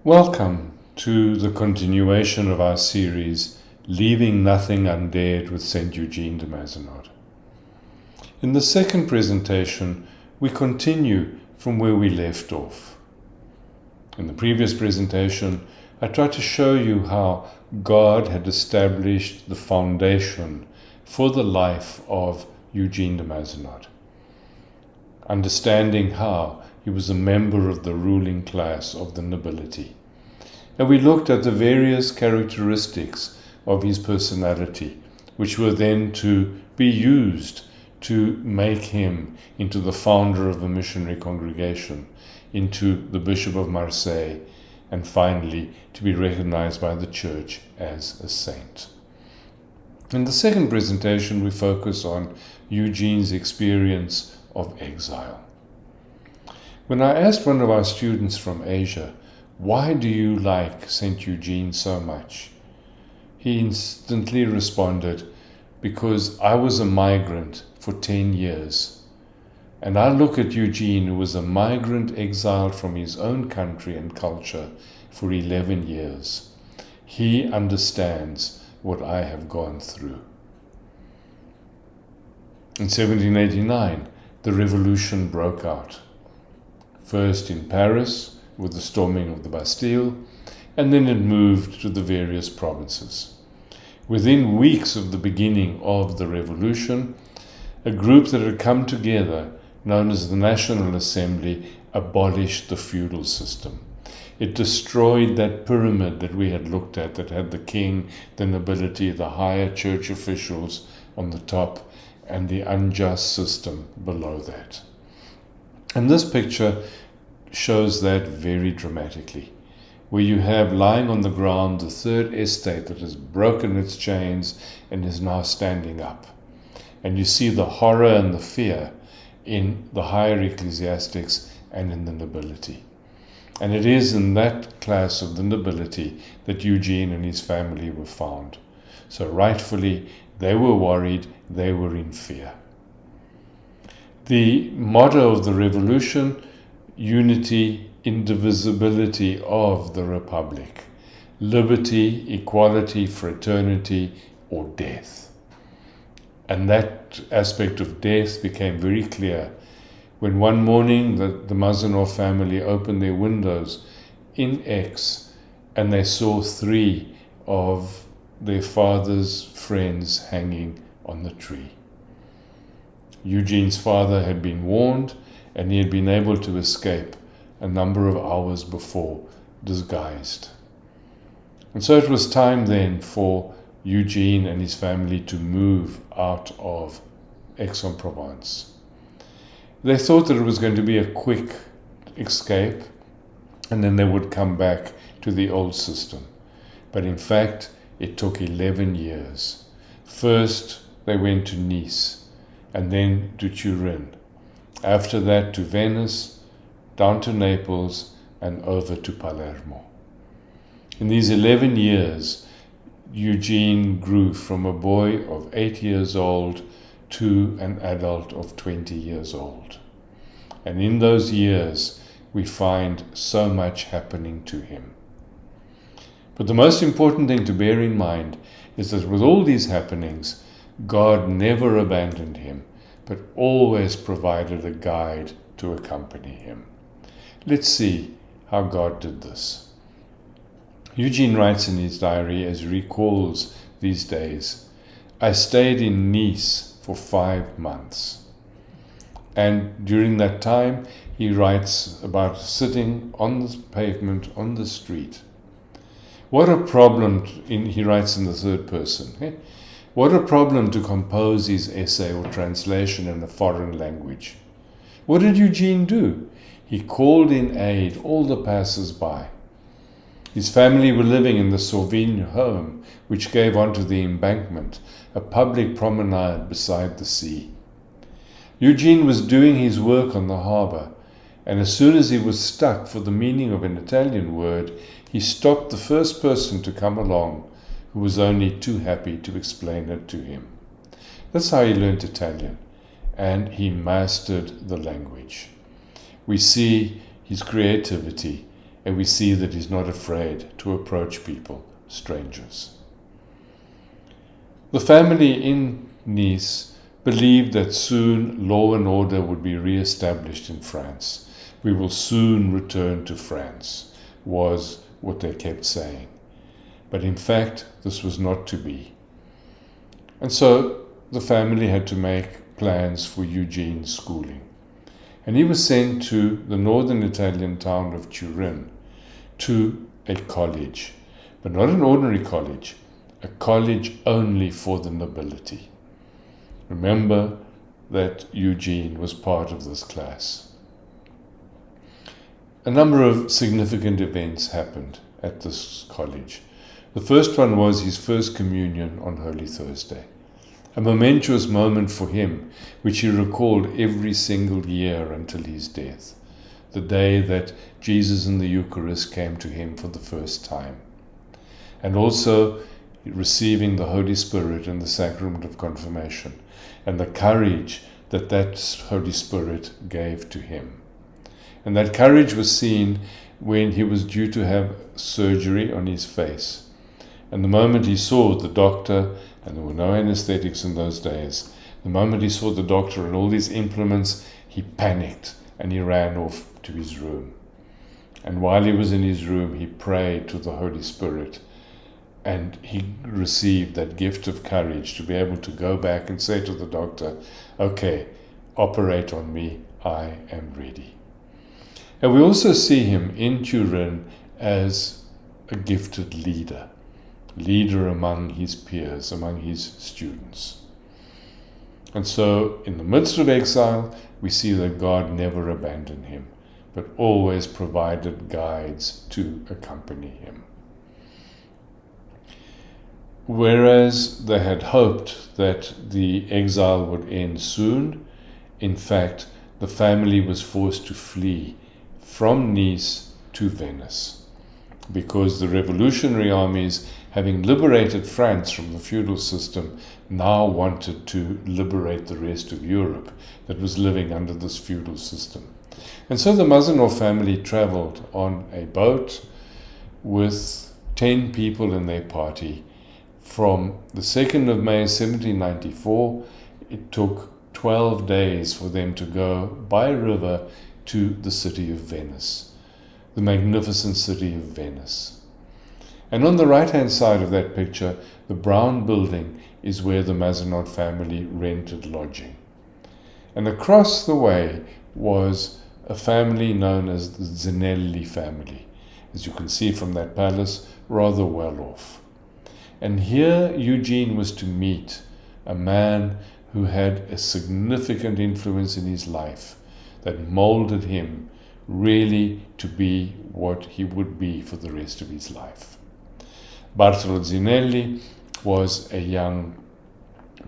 Welcome to the continuation of our series, Leaving Nothing Undared with St. Eugene de Mazenod. In the second presentation, we continue from where we left off. In the previous presentation, I tried to show you how God had established the foundation for the life of Eugene de Mazenod, understanding how he was a member of the ruling class of the nobility. And we looked at the various characteristics of his personality, which were then to be used to make him into the founder of a missionary congregation, into the Bishop of Marseille, and finally to be recognized by the Church as a saint. In the second presentation, we focus on Eugene's experience of exile. When I asked one of our students from Asia, "Why do you like St. Eugene so much?" he instantly responded, "Because I was a migrant for 10 years. And I look at Eugene, who was a migrant exiled from his own country and culture for 11 years. He understands what I have gone through." In 1789, the revolution broke out. First in Paris, with the storming of the Bastille, and then it moved to the various provinces. Within weeks of the beginning of the revolution, a group that had come together, known as the National Assembly, abolished the feudal system. It destroyed that pyramid that we had looked at, that had the king, the nobility, the higher church officials on the top, and the unjust system below that. And this picture shows that very dramatically, where you have lying on the ground the third estate that has broken its chains and is now standing up. And you see the horror and the fear in the higher ecclesiastics and in the nobility. And it is in that class of the nobility that Eugene and his family were found. So rightfully, they were worried, they were in fear. The motto of the revolution: unity, indivisibility of the Republic, liberty, equality, fraternity, or death. And that aspect of death became very clear when one morning the Mazenod family opened their windows in Aix and they saw 3 of their father's friends hanging on the tree. Eugene's father had been warned, and he had been able to escape a number of hours before, disguised. And so it was time then for Eugene and his family to move out of Aix-en-Provence. They thought that it was going to be a quick escape, and then they would come back to the old system. But in fact, it took 11 years. First, they went to Nice, and then to Turin. After that to Venice, down to Naples, and over to Palermo. In these 11 years, Eugene grew from a boy of 8 years old to an adult of 20 years old. And in those years, we find so much happening to him. But the most important thing to bear in mind is that with all these happenings, God never abandoned him, but always provided a guide to accompany him. Let's see how God did this. Eugene writes in his diary, as he recalls these days, "I stayed in Nice for 5 months." And during that time, he writes about sitting on the pavement, on the street. What a problem, he writes in the third person, what a problem to compose his essay or translation in a foreign language. What did Eugene do? He called in aid all the passers-by. His family were living in the Sauvigne home, which gave onto the embankment, a public promenade beside the sea. Eugene was doing his work on the harbor, and as soon as he was stuck for the meaning of an Italian word, he stopped the first person to come along, who was only too happy to explain it to him. That's how he learned Italian, and he mastered the language. We see his creativity and we see that he's not afraid to approach people, strangers. The family in Nice believed that soon law and order would be re-established in France. We will soon return to France, was what they kept saying. But in fact, this was not to be. And so the family had to make plans for Eugene's schooling. And he was sent to the northern Italian town of Turin, to a college, but not an ordinary college, a college only for the nobility. Remember that Eugene was part of this class. A number of significant events happened at this college. The first one was his first communion on Holy Thursday, a momentous moment for him, which he recalled every single year until his death, the day that Jesus in the Eucharist came to him for the first time, and also receiving the Holy Spirit in the sacrament of confirmation, and the courage that that Holy Spirit gave to him. And that courage was seen when he was due to have surgery on his face. And the moment he saw the doctor, and there were no anesthetics in those days, the moment he saw the doctor and all these implements, he panicked and he ran off to his room. And while he was in his room, he prayed to the Holy Spirit, and he received that gift of courage to be able to go back and say to the doctor, okay, operate on me, I am ready. And we also see him in Turin as a gifted leader among his peers, among his students. And so in the midst of exile, we see that God never abandoned him, but always provided guides to accompany him. Whereas they had hoped that the exile would end soon, in fact, the family was forced to flee from Nice to Venice, because the revolutionary armies, having liberated France from the feudal system, now wanted to liberate the rest of Europe that was living under this feudal system. And so the Mazenod family traveled on a boat with 10 people in their party. From the 2nd of May 1794, it took 12 days for them to go by river to the city of Venice, the magnificent city of Venice. And on the right-hand side of that picture, the brown building is where the Mazenod family rented lodging. And across the way was a family known as the Zinelli family. As you can see from that palace, rather well off. And here Eugene was to meet a man who had a significant influence in his life that molded him really to be what he would be for the rest of his life. Bartolo Zinelli was a young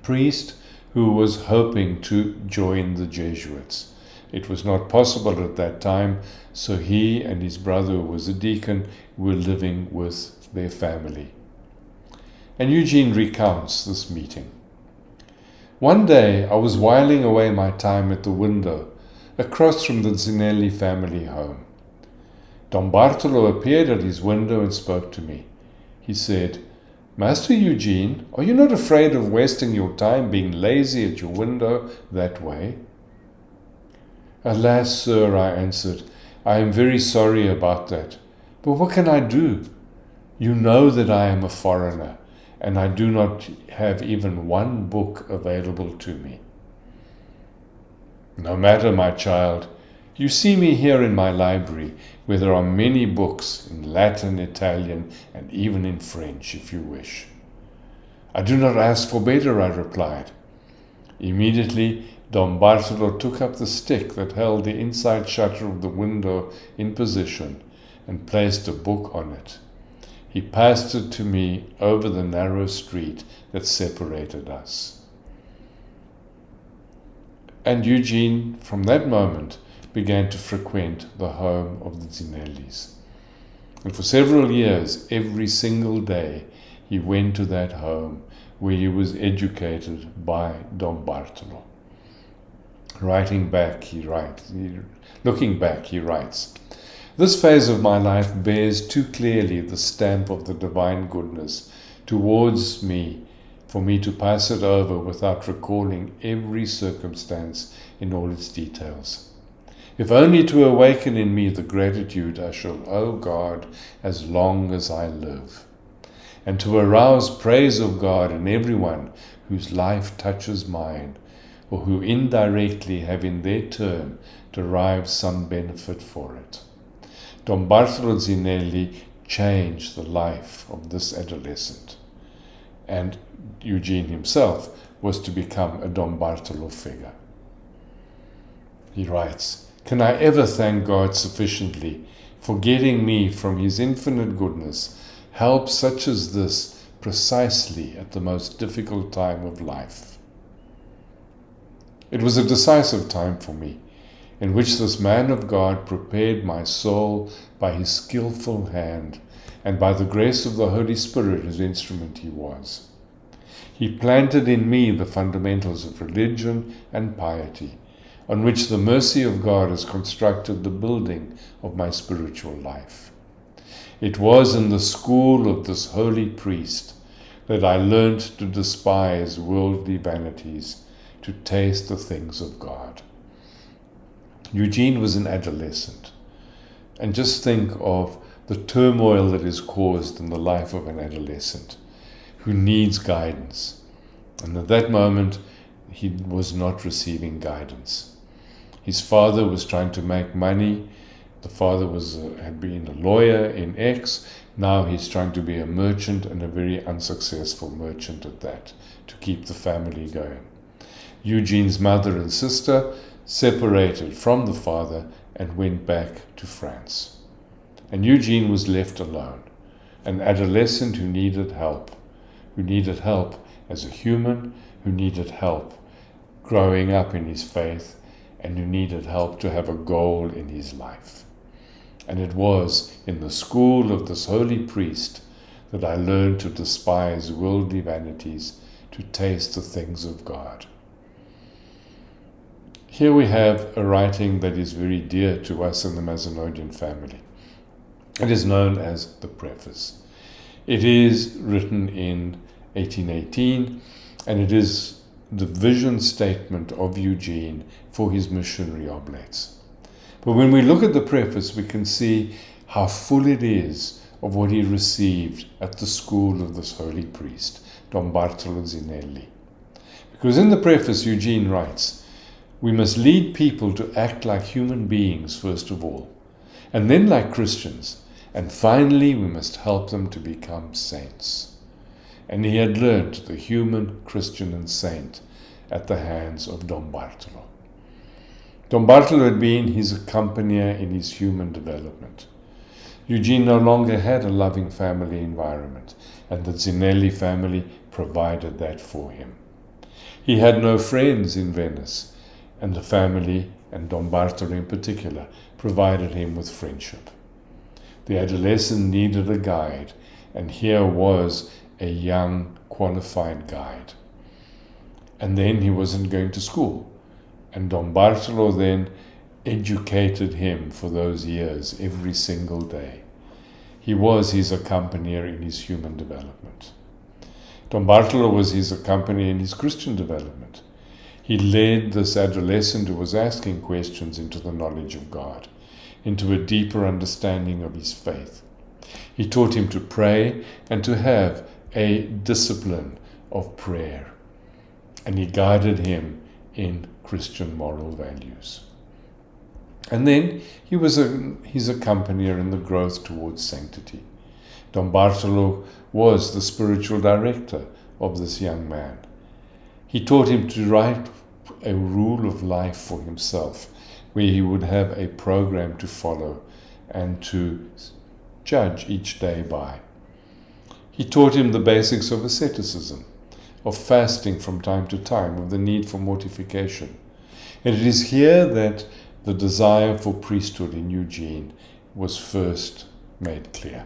priest who was hoping to join the Jesuits. It was not possible at that time, so he and his brother, who was a deacon, were living with their family. And Eugene recounts this meeting. One day I was whiling away my time at the window across from the Zinelli family home. Don Bartolo appeared at his window and spoke to me. He said, "Master Eugene, are you not afraid of wasting your time being lazy at your window that way?" "Alas, sir," I answered, "I am very sorry about that. But what can I do? You know that I am a foreigner, and I do not have even one book available to me." "No matter, my child. You see me here in my library, where there are many books in Latin, Italian, and even in French, if you wish." "I do not ask for better," I replied. Immediately, Don Bartolo took up the stick that held the inside shutter of the window in position and placed a book on it. He passed it to me over the narrow street that separated us. And Eugene, from that moment, began to frequent the home of the Zinellis. And for several years, every single day, he went to that home where he was educated by Don Bartolo. Looking back, he writes, This phase of my life bears too clearly the stamp of the divine goodness towards me for me to pass it over without recalling every circumstance in all its details. If only to awaken in me the gratitude I shall owe God as long as I live, and to arouse praise of God in everyone whose life touches mine, or who indirectly have in their turn derived some benefit for it. Don Bartolo Zinelli changed the life of this adolescent, and Eugene himself was to become a Don Bartolo figure. He writes, "Can I ever thank God sufficiently for getting me from His infinite goodness help such as this precisely at the most difficult time of life? It was a decisive time for me, in which this man of God prepared my soul by his skillful hand and by the grace of the Holy Spirit, whose instrument he was. He planted in me the fundamentals of religion and piety, on which the mercy of God has constructed the building of my spiritual life. It was in the school of this holy priest that I learned to despise worldly vanities, to taste the things of God." Eugene was an adolescent. And just think of the turmoil that is caused in the life of an adolescent who needs guidance. And at that moment, he was not receiving guidance. His father was trying to make money. The father had been a lawyer in X. Now he's trying to be a merchant, and a very unsuccessful merchant at that, to keep the family going. Eugene's mother and sister separated from the father and went back to France. And Eugene was left alone, an adolescent who needed help as a human, who needed help growing up in his faith, and who needed help to have a goal in his life. And it was in the school of this holy priest that I learned to despise worldly vanities, to taste the things of God. Here we have a writing that is very dear to us in the Mazanodian family. It is known as the Preface. It is written in 1818, and it is the vision statement of Eugene for his missionary oblates. But when we look at the preface, we can see how full it is of what he received at the school of this holy priest, Don Bartolo Zinelli. Because in the preface, Eugene writes, "We must lead people to act like human beings first of all, and then like Christians, and finally we must help them to become saints." And he had learnt the human Christian and saint at the hands of Don Bartolo. Don Bartolo had been his accompanier in his human development. Eugene no longer had a loving family environment, and the Zinelli family provided that for him. He had no friends in Venice, and the family, and Don Bartolo in particular, provided him with friendship. The adolescent needed a guide, and here was a young, qualified guide. And then he wasn't going to school, and Don Bartolo then educated him for those years every single day. He was his accompanier in his human development. Don Bartolo was his accompanier in his Christian development. He led this adolescent who was asking questions into the knowledge of God, into a deeper understanding of his faith. He taught him to pray and to have a discipline of prayer. And he guided him in Christian moral values. And then he was his accompanier in the growth towards sanctity. Don Bartolo was the spiritual director of this young man. He taught him to write a rule of life for himself, where he would have a program to follow and to judge each day by. He taught him the basics of asceticism, of fasting from time to time, of the need for mortification. And it is here that the desire for priesthood in Eugene was first made clear.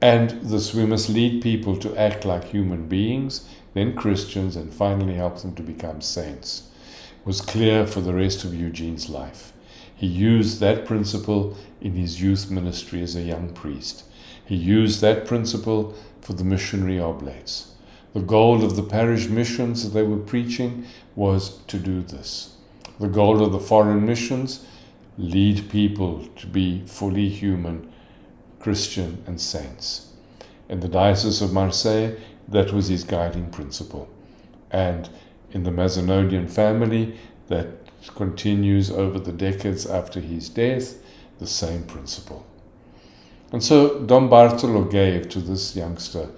And thus we must lead people to act like human beings, then Christians, and finally help them to become saints, was clear for the rest of Eugene's life. He used that principle in his youth ministry as a young priest. He used that principle for the missionary oblates. The goal of the parish missions that they were preaching was to do this. The goal of the foreign missions, lead people to be fully human, Christian and saints. In the Diocese of Marseille, that was his guiding principle. And in the Mazanodian family, that continues over the decades after his death, the same principle. And so Don Bartolo gave to this youngster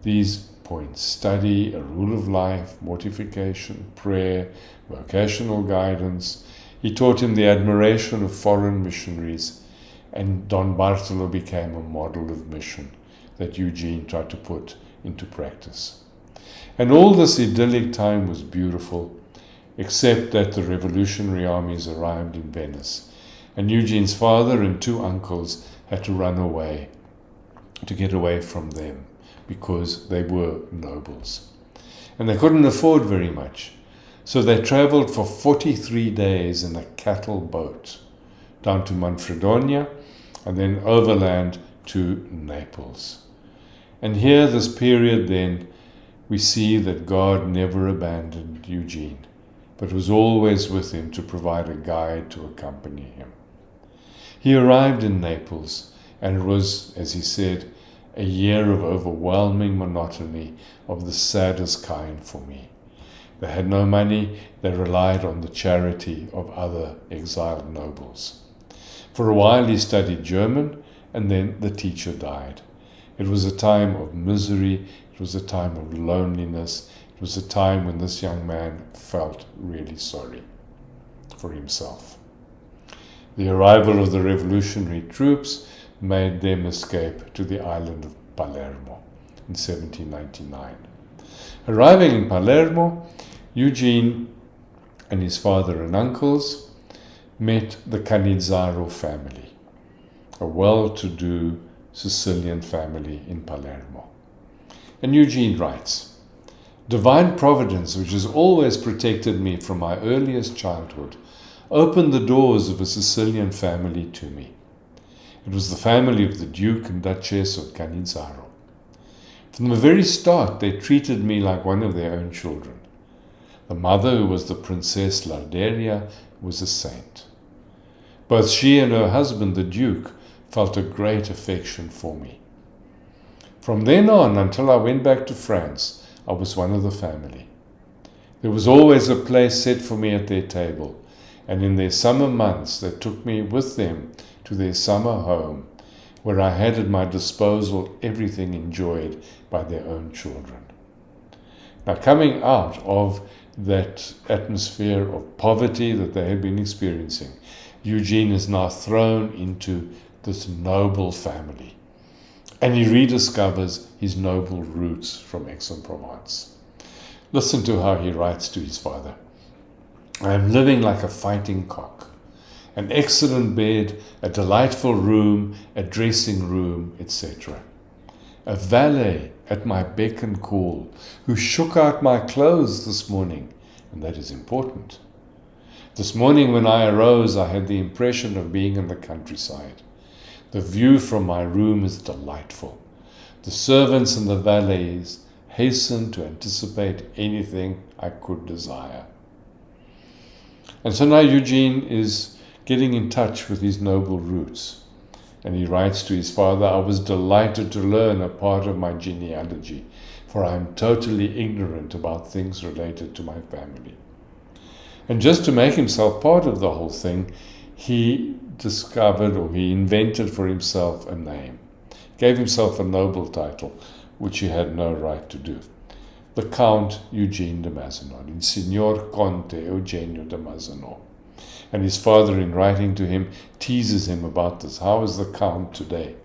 these points: study, a rule of life, mortification, prayer, vocational guidance. He taught him the admiration of foreign missionaries, and Don Bartolo became a model of mission that Eugene tried to put into practice. And all this idyllic time was beautiful, except that the revolutionary armies arrived in Venice, and Eugene's father and two uncles had to run away, to get away from them, because they were nobles. And they couldn't afford very much, so they traveled for 43 days in a cattle boat down to Manfredonia and then overland to Naples. And here, this period then, we see that God never abandoned Eugene, but was always with him to provide a guide to accompany him. He arrived in Naples, and it was, as he said, a year of overwhelming monotony of the saddest kind for me. They had no money, they relied on the charity of other exiled nobles. For a while he studied German, and then the teacher died. It was a time of misery, it was a time of loneliness, it was a time when this young man felt really sorry for himself. The arrival of the revolutionary troops made them escape to the island of Palermo in 1799. Arriving in Palermo, Eugene and his father and uncles met the Canizzaro family, a well-to-do Sicilian family in Palermo. And Eugene writes, "Divine Providence, which has always protected me from my earliest childhood, opened the doors of a Sicilian family to me. It was the family of the Duke and Duchess of Canizzaro. From the very start, they treated me like one of their own children. The mother, who was the Princess Larderia, was a saint. Both she and her husband, the Duke, felt a great affection for me. From then on, until I went back to France, I was one of the family. There was always a place set for me at their table, and in their summer months they took me with them to their summer home, where I had at my disposal everything enjoyed by their own children." Now, coming out of that atmosphere of poverty that they had been experiencing, Eugene is now thrown into this noble family, and he rediscovers his noble roots from Aix-en-Provence. Listen to how he writes to his father. "I am living like a fighting cock. An excellent bed, a delightful room, a dressing room, etc. A valet at my beck and call, who shook out my clothes this morning, and that is important. This morning when I arose, I had the impression of being in the countryside. The view from my room is delightful. The servants and the valets hasten to anticipate anything I could desire." And so now Eugene is getting in touch with his noble roots. And he writes to his father, "I was delighted to learn a part of my genealogy, for I am totally ignorant about things related to my family." And just to make himself part of the whole thing, he discovered, or he invented for himself, a name. Gave himself a noble title, which he had no right to do. The Count Eugene de Mazenod, in Signor Conte Eugenio de Mazenod. And his father, in writing to him, teases him about this. How is the Count today?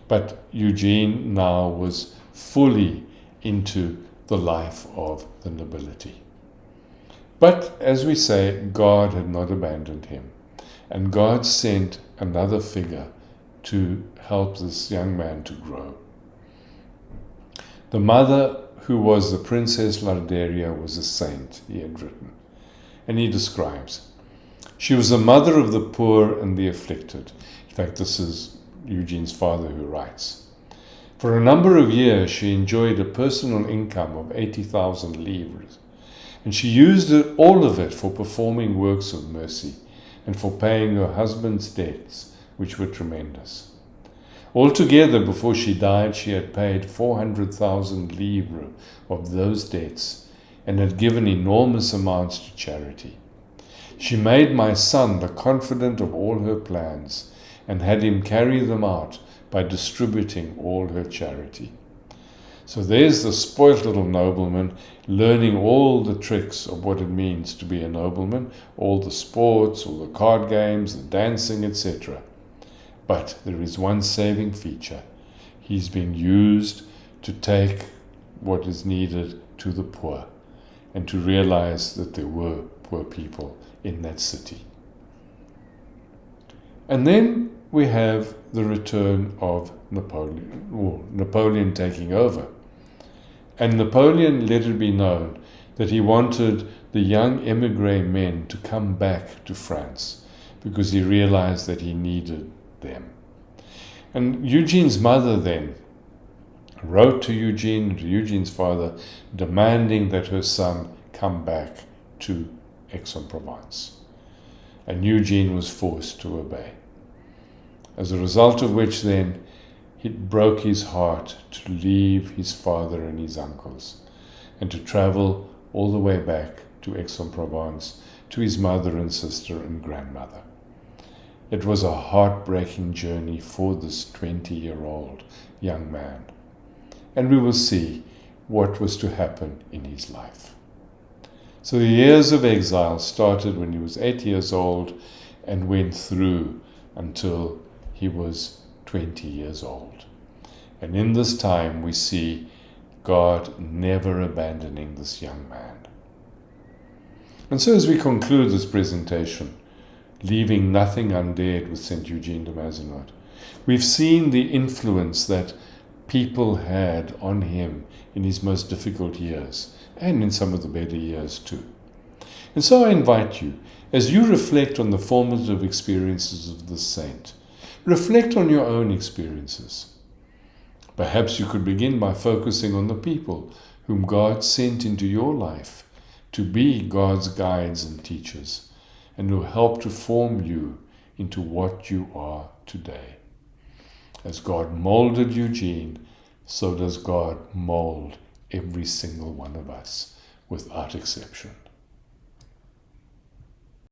But Eugene now was fully into the life of the nobility. But, as we say, God had not abandoned him. And God sent another figure to help this young man to grow. The mother, who was the Princess Larderia, was a saint, he had written. And he describes, She was a mother of the poor and the afflicted. In fact, this is Eugene's father who writes. For a number of years, she enjoyed a personal income of 80,000 livres, and she used all of it for performing works of mercy and for paying her husband's debts, which were tremendous. Altogether, before she died, she had paid 400,000 livres of those debts and had given enormous amounts to charity. She made my son the confidant of all her plans and had him carry them out by distributing all her charity. So there's the spoilt little nobleman learning all the tricks of what it means to be a nobleman, all the sports, all the card games, the dancing, etc. But there is one saving feature. He's being used to take what is needed to the poor and to realize that there were poor people in that city. And then we have the return of Napoleon, or Napoleon taking over. And Napoleon let it be known that he wanted the young émigré men to come back to France because he realized that he needed them. And Eugene's mother then wrote to Eugene, to Eugene's father, demanding that her son come back to Aix-en-Provence. And Eugene was forced to obey. As a result of which then it broke his heart to leave his father and his uncles and to travel all the way back to Aix-en-Provence to his mother and sister and grandmother. It was a heartbreaking journey for this 20-year-old young man. And we will see what was to happen in his life. So the years of exile started when he was 8 years old and went through until he was 20 years old. And in this time we see God never abandoning this young man. And so as we conclude this presentation, leaving nothing undared with St. Eugene de Mazenod, we've seen the influence that people had on him in his most difficult years and in some of the better years too. And so I invite you, as you reflect on the formative experiences of this saint, reflect on your own experiences. Perhaps you could begin by focusing on the people whom God sent into your life to be God's guides and teachers, and who help to form you into what you are today. As God molded Eugene, so does God mold every single one of us, without exception.